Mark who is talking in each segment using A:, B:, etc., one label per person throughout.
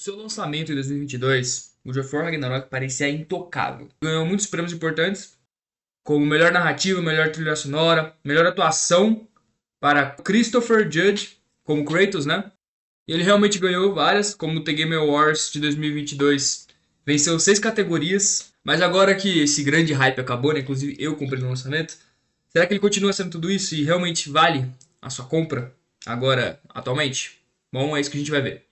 A: Seu lançamento em 2022, o God of War Ragnarok parecia intocável. Ganhou muitos prêmios importantes, como melhor narrativa, melhor trilha sonora, melhor atuação para Christopher Judge, como Kratos, né? E ele realmente ganhou várias, como o The Game Awards de 2022. Venceu 6 categorias, mas agora que esse grande hype acabou, né? Inclusive eu comprei no lançamento, será que ele continua sendo tudo isso e realmente vale a sua compra agora, atualmente? Bom, é isso que a gente vai ver.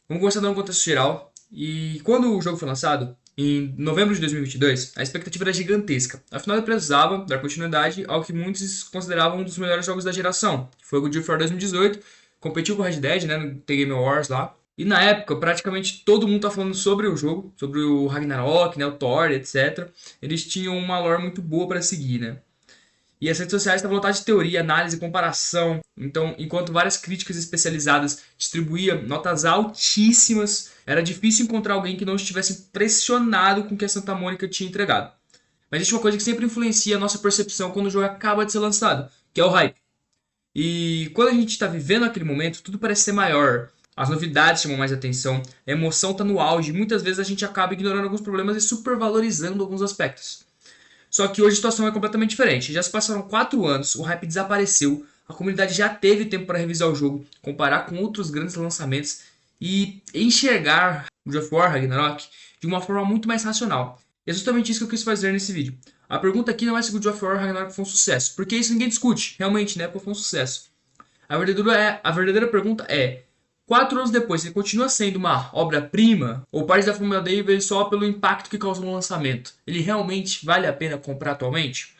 A: Vamos começar dando um contexto geral. E quando o jogo foi lançado, em novembro de 2022, a expectativa era gigantesca. Afinal, ele precisava dar continuidade ao que muitos consideravam um dos melhores jogos da geração, que foi o God of War 2018, competiu com o Red Dead, né, no The Game Awards lá. E na época, praticamente todo mundo tá falando sobre o jogo, sobre o Ragnarok, né, o Thor, etc. Eles tinham uma lore muito boa para seguir, né? E as redes sociais estavam lotadas de teoria, análise, comparação. Então, enquanto várias críticas especializadas distribuíam notas altíssimas, era difícil encontrar alguém que não estivesse impressionado com o que a Santa Mônica tinha entregado. Mas existe uma coisa que sempre influencia a nossa percepção quando o jogo acaba de ser lançado, que é o hype. E quando a gente está vivendo aquele momento, tudo parece ser maior. As novidades chamam mais atenção, a emoção está no auge, e muitas vezes a gente acaba ignorando alguns problemas e supervalorizando alguns aspectos. Só que hoje a situação é completamente diferente. Já se passaram 4 anos, o hype desapareceu, a comunidade já teve tempo para revisar o jogo, comparar com outros grandes lançamentos e enxergar o God of War Ragnarok de uma forma muito mais racional. E é justamente isso que eu quis fazer nesse vídeo. A pergunta aqui não é se o God of War Ragnarok foi um sucesso, porque isso ninguém discute, realmente, né, porque foi um sucesso. A verdadeira pergunta é: 4 anos depois, ele continua sendo uma obra-prima? Ou parte da família dele veio só pelo impacto que causou no lançamento? Ele realmente vale a pena comprar atualmente?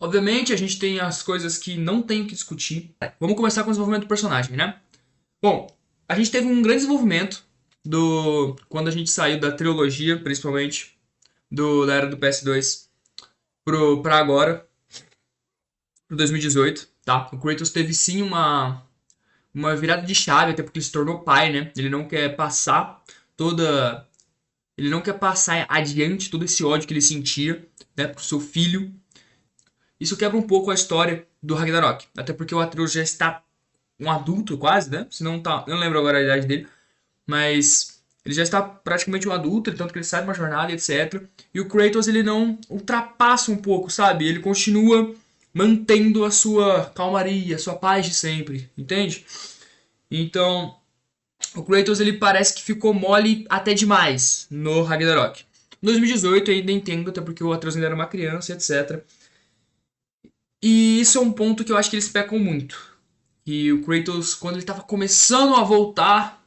A: Obviamente, a gente tem as coisas que não tem o que discutir. Vamos começar com o desenvolvimento do personagem, né? Bom, a gente teve um grande desenvolvimento quando a gente saiu da trilogia, principalmente da era do PS2 pra agora, pro 2018, tá? O Kratos teve sim uma virada de chave, até porque ele se tornou pai, né? Toda. Ele não quer passar adiante todo esse ódio que ele sentia, né, pro seu filho. Isso quebra um pouco a história do Ragnarok. Até porque o Atreus já está um adulto quase, né? Se não tá. Eu não lembro agora a idade dele. Mas ele já está praticamente um adulto, tanto que ele sai de uma jornada, etc. E o Kratos ele não ultrapassa um pouco, sabe? Ele continua mantendo a sua calmaria, a sua paz de sempre, entende? Então, o Kratos ele parece que ficou mole até demais no Ragnarok. Em 2018 eu ainda entendo, até porque o Atreus ainda era uma criança, etc. E isso é um ponto que eu acho que eles pecam muito. E o Kratos, quando ele estava começando a voltar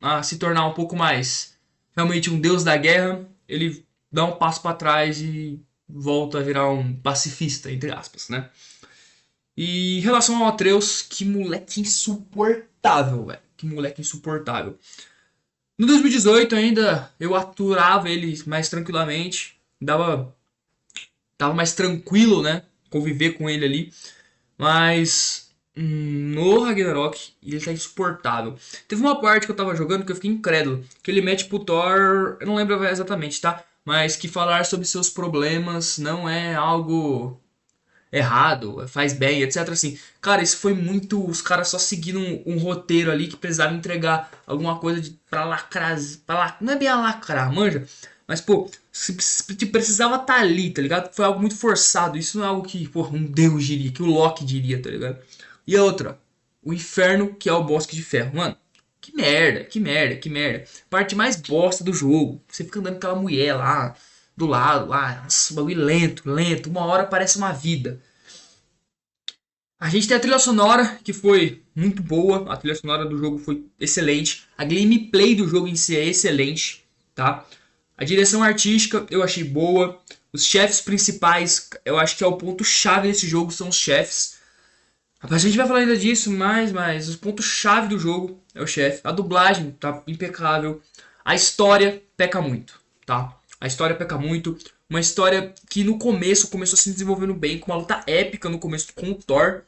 A: a se tornar um pouco mais realmente um deus da guerra, ele dá um passo para trás e volta a virar um pacifista, entre aspas, né? E em relação ao Atreus, que moleque insuportável, velho. Que moleque insuportável. No 2018 ainda eu aturava ele mais tranquilamente, tava mais tranquilo, né, conviver com ele ali, mas no Ragnarok ele tá insuportável. Teve uma parte que eu tava jogando que eu fiquei incrédulo, que ele mete pro Thor, eu não lembro exatamente, tá? Mas que falar sobre seus problemas não é algo errado, faz bem, etc. Assim, cara, isso foi muito. Os caras só seguindo um roteiro ali que precisava entregar alguma coisa pra lacrar. Não é bem a lacrar, manja? Mas, pô, se precisava estar tá ali, tá ligado? Foi algo muito forçado. Isso não é algo que, pô, um deus diria, que o Loki diria, tá ligado? E a outra, o inferno, que é o Bosque de Ferro. Mano, que merda, que merda, que merda. Parte mais bosta do jogo. Você fica andando com aquela mulher lá, do lado, lá, nossa, bagulho lento, lento. Uma hora parece uma vida. A gente tem a trilha sonora, que foi muito boa. A trilha sonora do jogo foi excelente. A gameplay do jogo em si é excelente, tá? A direção artística eu achei boa. Os chefes principais, eu acho que é o ponto-chave desse jogo, são os chefes. A gente vai falar ainda disso, mas os pontos-chave do jogo é o chefe. A dublagem tá impecável. A história peca muito, tá? A história peca muito. Uma história que no começo começou se desenvolvendo bem, com uma luta épica no começo com o Thor.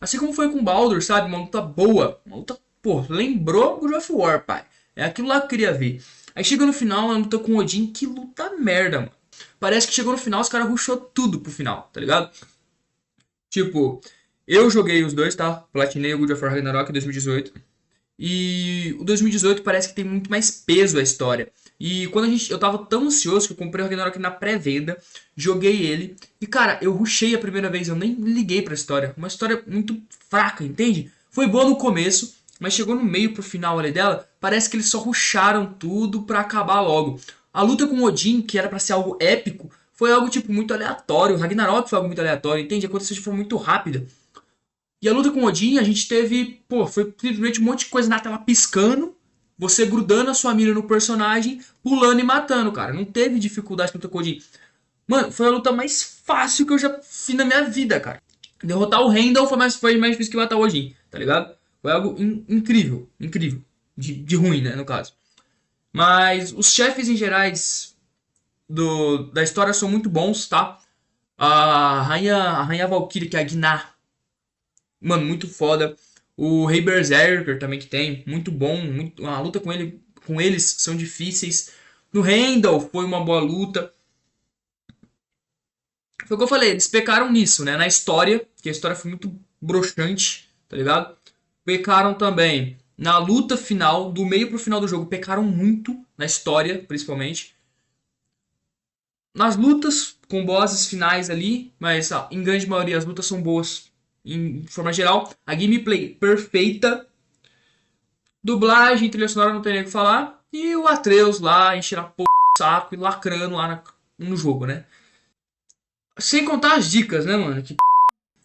A: Assim como foi com o Baldur, sabe? Uma luta boa. Uma luta, pô, lembrou God of War, pai. É aquilo lá que eu queria ver. Aí chega no final, uma luta com o Odin, que luta merda, mano. Parece que chegou no final, os caras rushou tudo pro final, tá ligado? Tipo, eu joguei os dois, tá? Platinei o God of War Ragnarok em 2018. E o 2018 parece que tem muito mais peso a história. E quando eu tava tão ansioso que eu comprei o Ragnarok na pré-venda, joguei ele. E cara, eu rushei a primeira vez, eu nem liguei pra história. Uma história muito fraca, entende? Foi boa no começo, mas chegou no meio pro final ali dela, parece que eles só rusharam tudo pra acabar logo. A luta com Odin, que era pra ser algo épico, foi algo tipo muito aleatório. O Ragnarok foi algo muito aleatório, entende? Aconteceu de forma muito rápida. E a luta com Odin, a gente teve, pô, foi simplesmente um monte de coisa na tela piscando, você grudando a sua mira no personagem, pulando e matando, cara. Não teve dificuldade pra luta com Odin. Mano, foi a luta mais fácil que eu já fiz na minha vida, cara. Derrotar o Heimdall foi mais difícil que matar o Odin, tá ligado? Foi algo incrível, incrível. De ruim, né, no caso. Mas os chefes em gerais da história são muito bons, tá? A Rainha Valkyrie, que é a Gná, mano, muito foda. O Rei Berserker também que tem, muito bom. A luta com eles são difíceis. No Heimdall foi uma boa luta. Foi o que eu falei, eles pecaram nisso, né? Na história, que a história foi muito broxante, tá ligado? Pecaram também na luta final, do meio pro final do jogo, pecaram muito na história, principalmente. Nas lutas com bosses finais ali, mas em grande maioria as lutas são boas em forma geral. A gameplay perfeita, dublagem, trilha sonora não tem nem o que falar. E o Atreus lá enchendo a porra do saco e lacrando lá no jogo, né? Sem contar as dicas, né, mano? Que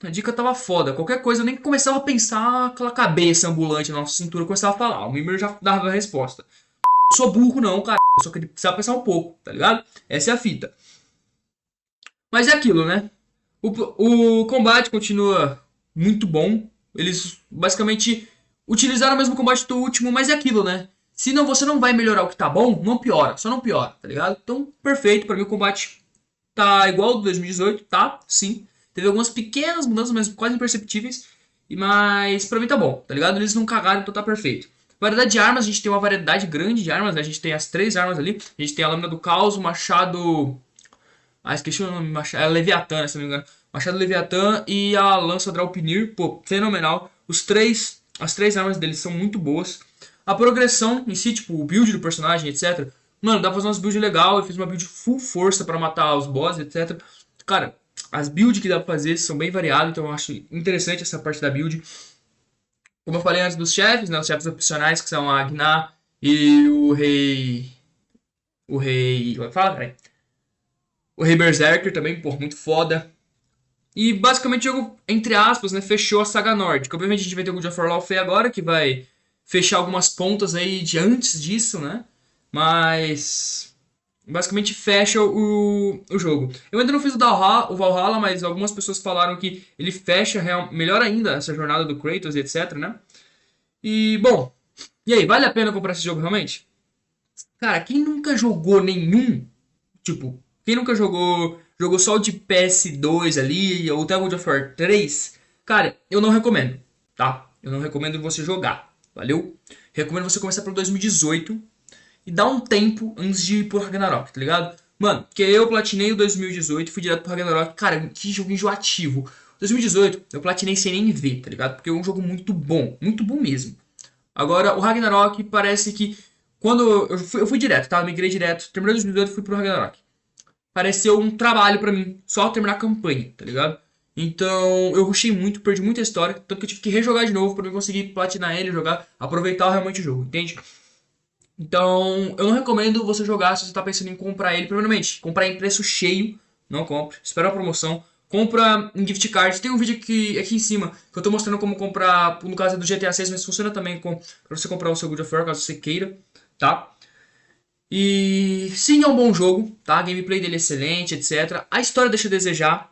A: a dica tava foda. Qualquer coisa eu nem começava a pensar aquela cabeça ambulante na nossa cintura, eu começava a falar. O Mimir já dava a resposta. Eu sou burro não, cara. Eu só que ele precisava pensar um pouco, tá ligado? Essa é a fita. Mas é aquilo, né? O combate continua muito bom. Eles basicamente utilizaram o mesmo combate do último, mas é aquilo, né? Se não, você não vai melhorar o que tá bom, não piora, só não piora, tá ligado? Então, perfeito, pra mim o combate tá igual ao do 2018, tá? Sim. Teve algumas pequenas mudanças, mas quase imperceptíveis. Mas pra mim tá bom, tá ligado? Eles não cagaram, então tá perfeito. Variedade de armas, a gente tem uma variedade grande de armas, né? A gente tem as três armas ali. A gente tem a lâmina do caos, o machado. Ah, esqueci o nome, machado. É Leviatã, né, se não me engano. Machado Leviatã e a lança Draupnir, pô, fenomenal. As três armas deles são muito boas. A progressão em si, tipo, o build do personagem, etc. Mano, dá pra fazer umas builds legal. Eu fiz uma build full força pra matar os bosses, etc. Cara, as builds que dá pra fazer são bem variadas, então eu acho interessante essa parte da build. Como eu falei antes dos chefes, né, os chefes opcionais, que são a Gná e o rei... O rei... Como é que fala, cara? O rei Berserker também, pô, muito foda. E basicamente o jogo, entre aspas, né, fechou a saga nórdica. Obviamente a gente vai ter o God of War Warfare agora, que vai fechar algumas pontas aí de antes disso, né? Mas basicamente fecha o jogo. Eu ainda não fiz o Valhalla, mas algumas pessoas falaram que ele fecha melhor ainda essa jornada do Kratos e etc, né? E, bom, e aí, vale a pena comprar esse jogo realmente? Cara, quem nunca jogou nenhum, tipo, quem nunca jogou só o de PS2 ali, ou até o God of War 3, cara, eu não recomendo, tá? Eu não recomendo você jogar, valeu? Recomendo você começar pelo 2018 e dar um tempo antes de ir pro Ragnarok, tá ligado? Mano, porque eu platinei o 2018 e fui direto pro Ragnarok. Cara, que jogo enjoativo. 2018 eu platinei sem nem ver, tá ligado? Porque é um jogo muito bom mesmo. Agora, o Ragnarok parece que quando eu fui direto, tá? Eu migrei direto, terminei 2018 e fui pro Ragnarok. Pareceu um trabalho pra mim, só terminar a campanha, tá ligado? Então, eu rushei muito, perdi muita história, tanto que eu tive que rejogar de novo pra eu conseguir platinar ele, jogar, aproveitar realmente o jogo, entende? Então, eu não recomendo você jogar se você tá pensando em comprar ele, primeiramente, comprar em preço cheio, não compre, espera a promoção, compra em gift card. Tem um vídeo aqui em cima que eu tô mostrando como comprar, no caso do GTA 6, mas funciona também pra você comprar o seu God of War, caso você queira, tá? E sim, é um bom jogo, tá? A gameplay dele é excelente, etc. A história deixa a desejar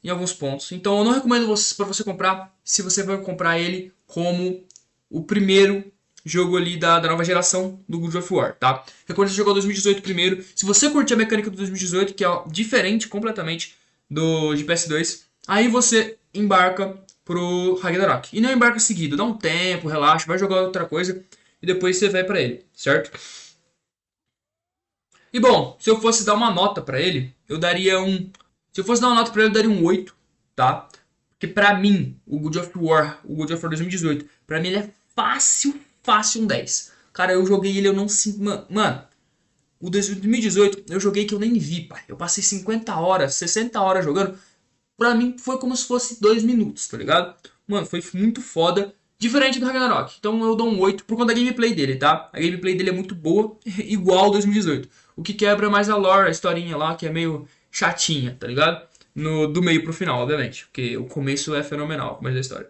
A: em alguns pontos. Então eu não recomendo para você comprar se você vai comprar ele como o primeiro jogo ali da nova geração do God of War, tá? Recomendo você jogar o 2018 primeiro. Se você curtir a mecânica do 2018, que é diferente completamente do de PS2, aí você embarca pro Ragnarok. E não embarca seguido, dá um tempo, relaxa, vai jogar outra coisa e depois você vai pra ele, certo? E bom, se eu fosse dar uma nota pra ele, eu daria um. Se eu fosse dar uma nota pra ele, eu daria um 8, tá? Porque pra mim, o God of War 2018, pra mim ele é fácil, fácil um 10. Cara, eu joguei ele, eu não sinto... Mano, o 2018 eu joguei que eu nem vi, pai. Eu passei 50 horas, 60 horas jogando. Pra mim foi como se fosse 2 minutos, tá ligado? Mano, foi muito foda. Diferente do Ragnarok. Então eu dou um 8 por conta da gameplay dele, tá? A gameplay dele é muito boa, igual ao 2018. O que quebra mais a lore, a historinha lá, que é meio chatinha, tá ligado? Do meio pro final, obviamente. Porque o começo é fenomenal, o começo da história.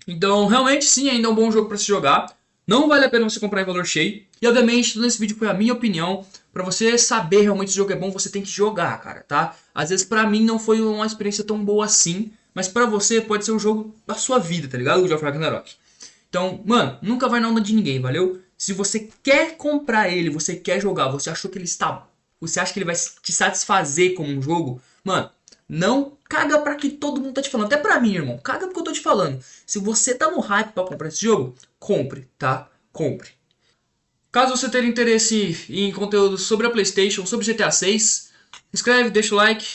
A: Então, realmente, sim, ainda é um bom jogo pra se jogar. Não vale a pena você comprar em valor cheio. E, obviamente, todo esse vídeo foi a minha opinião. Pra você saber realmente se o jogo é bom, você tem que jogar, cara, tá? Às vezes, pra mim, não foi uma experiência tão boa assim. Mas pra você, pode ser um jogo da sua vida, tá ligado? O God of Ragnarok. Então, mano, nunca vai na onda de ninguém, valeu? Se você quer comprar ele, você quer jogar, você achou que ele está... Você acha que ele vai te satisfazer como um jogo? Mano, não caga pra que todo mundo tá te falando. Até pra mim, irmão. Caga porque eu tô te falando. Se você tá no hype pra comprar esse jogo, compre, tá? Compre. Caso você tenha interesse em conteúdo sobre a PlayStation, sobre GTA 6, inscreve, deixa o like.